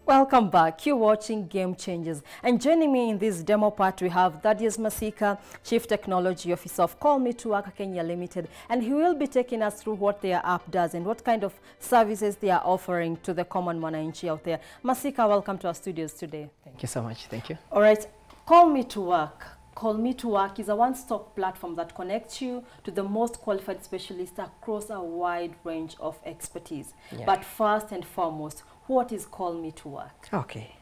Welcome back. You're watching Game Changers. And joining me in this demo part, we have Thaddeus Masika, Chief Technology Officer of CallMeToWork Kenya Limited. And he will be taking us through what their app does and what kind of services they are offering to the common mwananchi out there. Masika, welcome to our studios today. Thank you so much. Thank you. All right. CallMeToWork. CallMeToWork is a one-stop platform that connects you to the most qualified specialists across a wide range of expertise. Yeah. But first and foremost, what is CallMeToWork? Okay.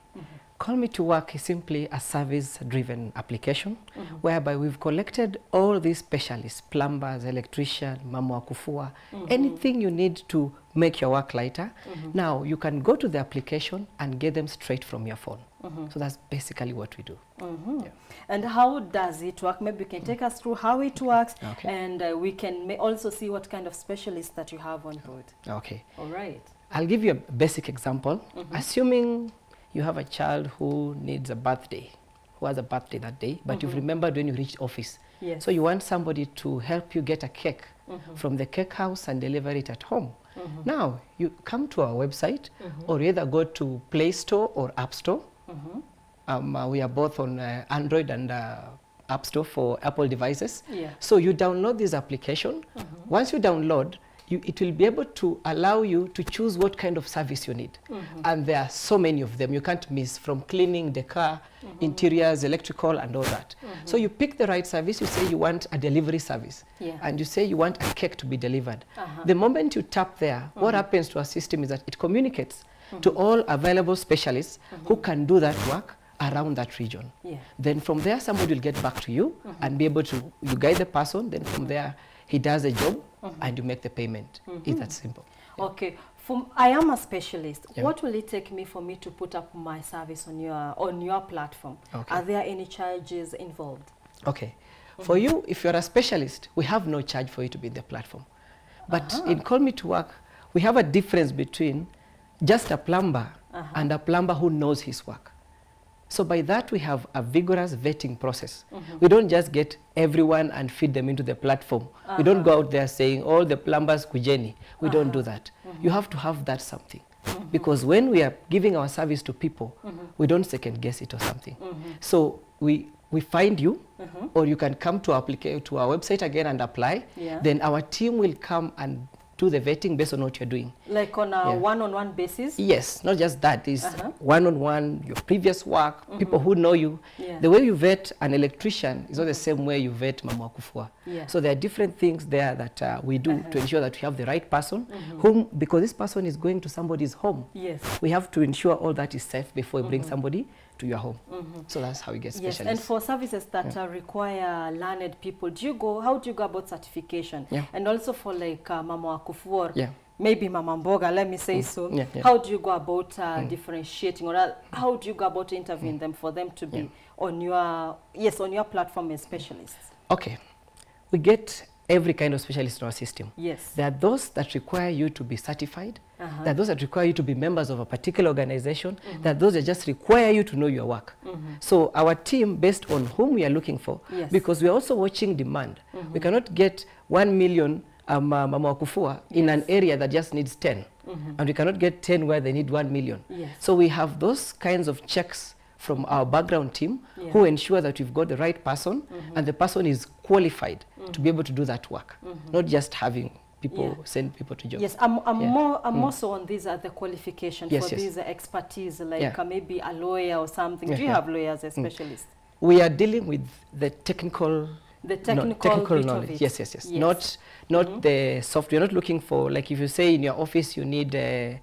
CallMeToWork is simply a service-driven application whereby we've collected all these specialists, plumbers, electrician, mama wa kufua, anything you need to make your work lighter. Now you can go to the application and get them straight from your phone. So that's basically what we do. Yeah. And how does it work? Maybe you can take us through how it works, and we can also see what kind of specialists that you have on board. Okay. All right. I'll give you a basic example. Assuming you have a child who needs a birthday, who has a birthday that day, but you've remembered when you reached office. Yes. So you want somebody to help you get a cake from the cake house and deliver it at home. Now, you come to our website or either go to Play Store or App Store. We are both on Android and App Store for Apple devices. Yeah. So you download this application. Once you download, it will be able to allow you to choose what kind of service you need. And there are so many of them you can't miss, from cleaning the car, interiors, electrical, and all that. So you pick the right service. You say you want a delivery service, and you say you want a cake to be delivered. The moment you tap there, what happens to our system is that it communicates to all available specialists who can do that work around that region. Then from there, somebody will get back to you and be able to, you guide the person, then from there, he does the job and you make the payment. It's that simple. Okay. I am a specialist. What will it take me for me to put up my service on your platform? Are there any charges involved? Okay. For you, if you're a specialist, we have no charge for you to be in the platform. But in CallMeToWork, we have a difference between just a plumber and a plumber who knows his work. So by that, we have a vigorous vetting process. We don't just get everyone and feed them into the platform. We don't go out there saying, all the plumbers kujeni. We don't do that. You have to have that something. Because when we are giving our service to people, we don't second guess it or something. So we find you, or you can come to our website again and apply. Then our team will come and do the vetting based on what you're doing. Like on a one-on-one basis? Yes, not just that. It's one-on-one, your previous work, people who know you. The way you vet an electrician is not the same way you vet mama wa kufua. So there are different things there that we do to ensure that we have the right person, whom, because this person is going to somebody's home. We have to ensure all that is safe before we bring somebody to your home. So that's how we get specialists. And for services that require learned people, how do you go about certification? And also for like mama wa kufua, maybe mama mboga, let me say so. How do you go about differentiating, or how do you go about interviewing them for them to be on your platform as specialists? Okay. We get every kind of specialist in our system. There are those that require you to be certified. There are those that require you to be members of a particular organization. There are those that just require you to know your work. So our team, based on whom we are looking for, because we are also watching demand. We cannot get 1 million mama wa kufua in an area that just needs 10. And we cannot get 10 where they need 1 million. So we have those kinds of checks from our background team who ensure that we've got the right person and the person is qualified to be able to do that work, not just having people send people to jobs. I'm more so on these the qualification for these expertise, like maybe a lawyer or something. Do you have lawyers as specialists? We are dealing with the technical knowledge. Yes. Not the software. You're not looking for, like if you say in your office you need a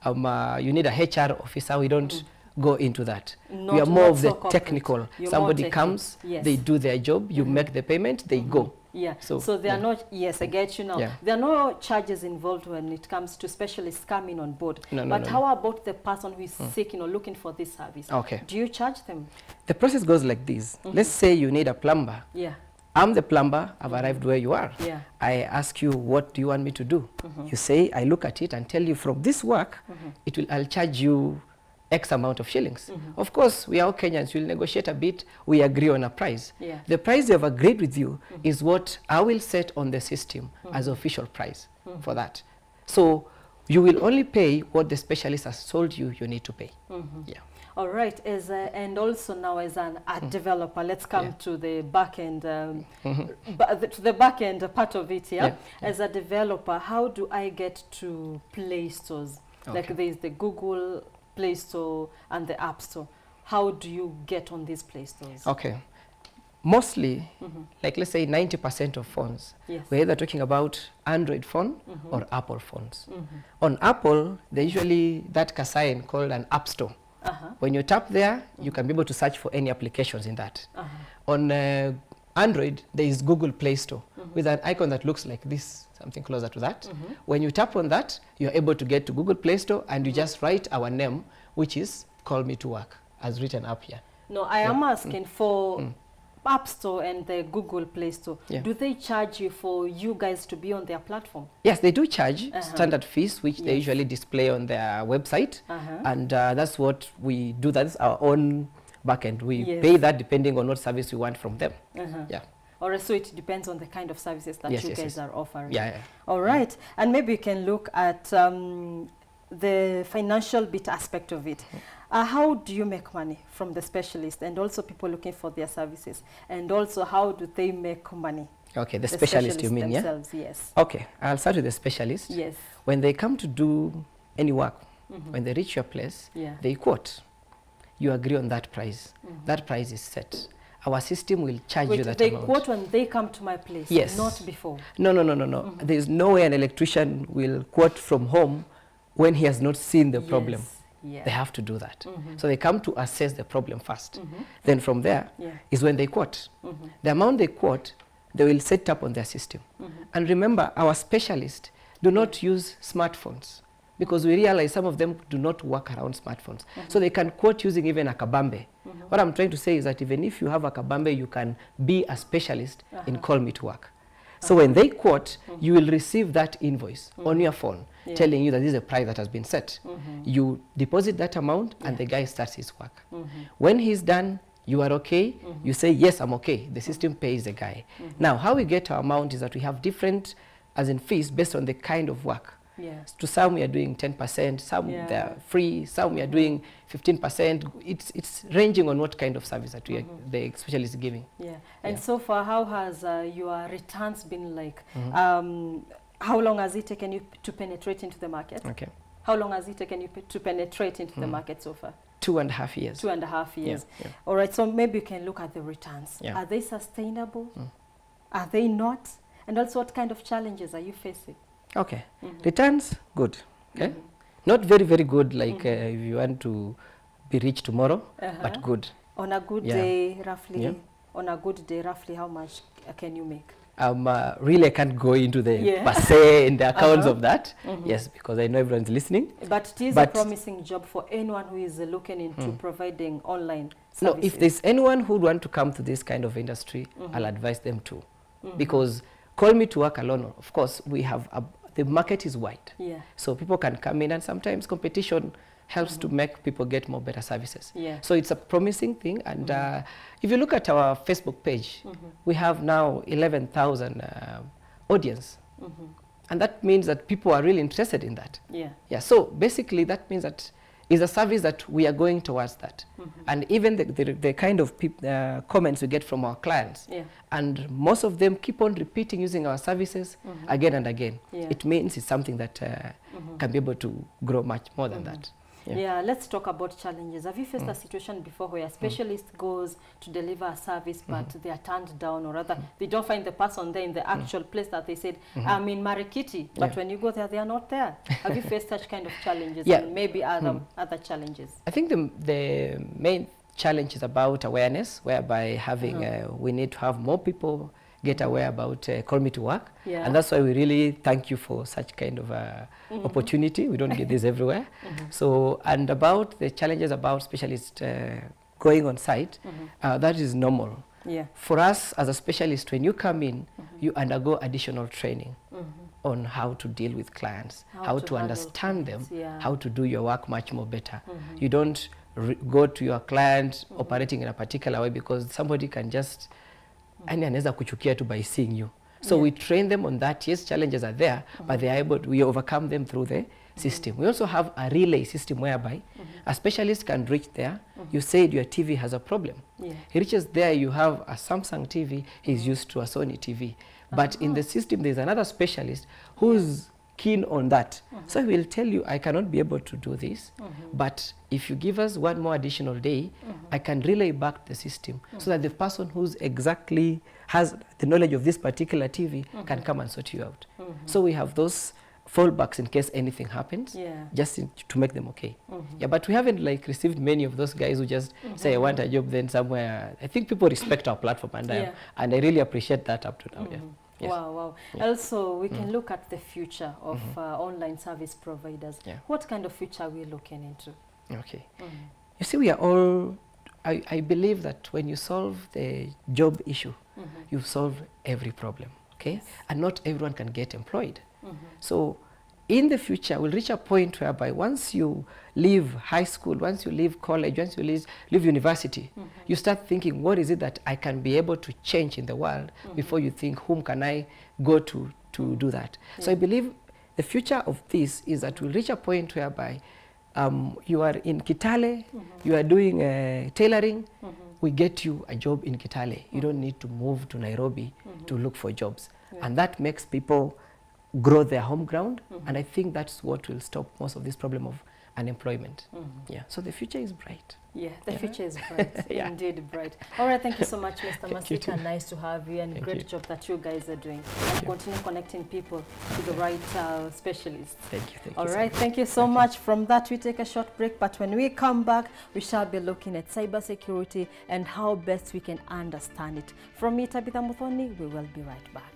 HR officer. We don't go into that. We are more of the technical. Somebody comes, they do their job, you make the payment, they go. So there are no, I get you now. There are no charges involved when it comes to specialists coming on board. But how about the person who is seeking or looking for this service? Do you charge them? The process goes like this. Let's say you need a plumber. I'm the plumber, I've arrived where you are. I ask you, what do you want me to do? You say, I look at it and tell you, from this work, I'll charge you X amount of shillings. Of course, we are all Kenyans, we'll negotiate a bit, we agree on a price. The price they have agreed with you is what I will set on the system as official price for that. So you will only pay what the specialist has told you you need to pay. Yeah. All right, and also now as an app developer, let's come to the backend, to the backend part of it. As a developer, how do I get to Play Stores? Like there's the Google Play Store and the App Store. How do you get on these Play Stores? Okay. Mostly, like let's say 90% of phones, we're either talking about Android phone or Apple phones. On Apple, there's usually that sign called an App Store. When you tap there, you can be able to search for any applications in that. On Android, there is Google Play Store with an icon that looks like this, something closer to that. When you tap on that, you're able to get to Google Play Store and you just write our name, which is CallMeToWork, as written up here. No, I am asking for App Store and the Google Play Store. Do they charge you for you guys to be on their platform? Yes, they do charge standard fees, which they usually display on their website. And that's what we do. That's our own backend. We pay that depending on what service we want from them. Yeah. All right, so it depends on the kind of services that you guys are offering. Yeah. All right, and maybe you can look at the financial bit aspect of it. How do you make money from the specialist and also people looking for their services? And also, how do they make money? Okay, the specialist you mean, themselves, yes. Okay, I'll start with the specialist. Yes. When they come to do any work, when they reach your place, they quote. You agree on that price. That price is set. Our system will charge you that amount. They quote when they come to my place, not before? No. There's no way an electrician will quote from home when he has not seen the problem. They have to do that. So they come to assess the problem first. Then from there is when they quote. The amount they quote, they will set up on their system. And remember, our specialists do not use smartphones because we realize some of them do not work around smartphones. So they can quote using even a kabambe. What I'm trying to say is that even if you have a kabambe, you can be a specialist in CallMeToWork. So when they quote, you will receive that invoice on your phone telling you that this is a price that has been set. You deposit that amount and the guy starts his work. When he's done, you are okay. You say, yes, I'm okay. The system pays the guy. Now, how we get our amount is that we have different, as in fees, based on the kind of work. To some we are doing 10%, some they're free, some we are doing 15%. It's ranging on what kind of service that we are, the specialist is giving. And so far, how has your returns been like? How long has it taken you to penetrate into the market? Okay. How long has it taken you to penetrate into the market so far? 2.5 years. 2.5 years. All right, so maybe you can look at the returns. Are they sustainable? Are they not? And also, what kind of challenges are you facing? Okay. Returns, good. Okay. Not very, very good, like if you want to be rich tomorrow, but good. On a good day, roughly, on a good day, roughly, how much can you make? Really, I can't go into the per se in the accounts of that. Yes, because I know everyone's listening. But it is a promising job for anyone who is looking into providing online services. No, if there's anyone who would want to come to this kind of industry, I'll advise them to. Because CallMeToWork alone, of course, we have the market is wide. So people can come in, and sometimes competition helps to make people get more better services. So it's a promising thing. And if you look at our Facebook page, we have now 11,000 audience. And that means that people are really interested in that. So basically that means that is a service that we are going towards that. And even the kind of comments we get from our clients, and most of them keep on repeating using our services again and again. It means it's something that can be able to grow much more than that. Let's talk about challenges. Have you faced a situation before where a specialist goes to deliver a service, but they are turned down, or rather they don't find the person there in the actual place that they said, I'm in Marikiti, but when you go there, they are not there? Have you faced such kind of challenges and maybe other challenges? I think the main challenge is about awareness, whereby having we need to have more people get aware about CallMeToWork. And that's why we really thank you for such kind of opportunity. We don't get this everywhere. So, and about the challenges about specialists going on site, that is normal. For us as a specialist, when you come in, you undergo additional training on how to deal with clients, how to understand them, how to do your work much more better. You don't go to your client operating in a particular way because somebody can just anaweza kuchukia tu by seeing you. So we train them on that. Yes, challenges are there, but they are able to, we overcome them through the system. We also have a relay system whereby a specialist can reach there. You said your TV has a problem. He reaches there, you have a Samsung TV, he's used to a Sony TV. But in the system, there's another specialist who's keen on that. So he will tell you, I cannot be able to do this, but if you give us one more additional day, I can relay back the system so that the person who's exactly has the knowledge of this particular TV can come and sort you out. So we have those fallbacks in case anything happens, just to make them okay. Yeah, but we haven't like received many of those guys who just say, I want a job then somewhere. I think people respect our platform, and I really appreciate that up to now. Yes. Wow, wow. Also, we can look at the future of online service providers. What kind of future are we looking into? Okay. You see, we are all, I believe that when you solve the job issue, you solve every problem, okay? And not everyone can get employed. So in the future, we'll reach a point whereby once you leave high school, once you leave college, once you leave university, you start thinking, what is it that I can be able to change in the world before you think, whom can I go to do that? So I believe the future of this is that we'll reach a point whereby you are in Kitale, you are doing tailoring, we get you a job in Kitale. You don't need to move to Nairobi to look for jobs. And that makes people grow their home ground, and I think that's what will stop most of this problem of unemployment. Yeah, so the future is bright. Yeah, the future is bright, indeed bright. All right, thank you so much, Mr. Masika. Nice to have you, and great job that you guys are doing. And continue connecting people to the right specialists. Thank you. All right, thank you so much. From that, we take a short break, but when we come back, we shall be looking at cybersecurity and how best we can understand it. From me, Tabitha Muthoni, we will be right back.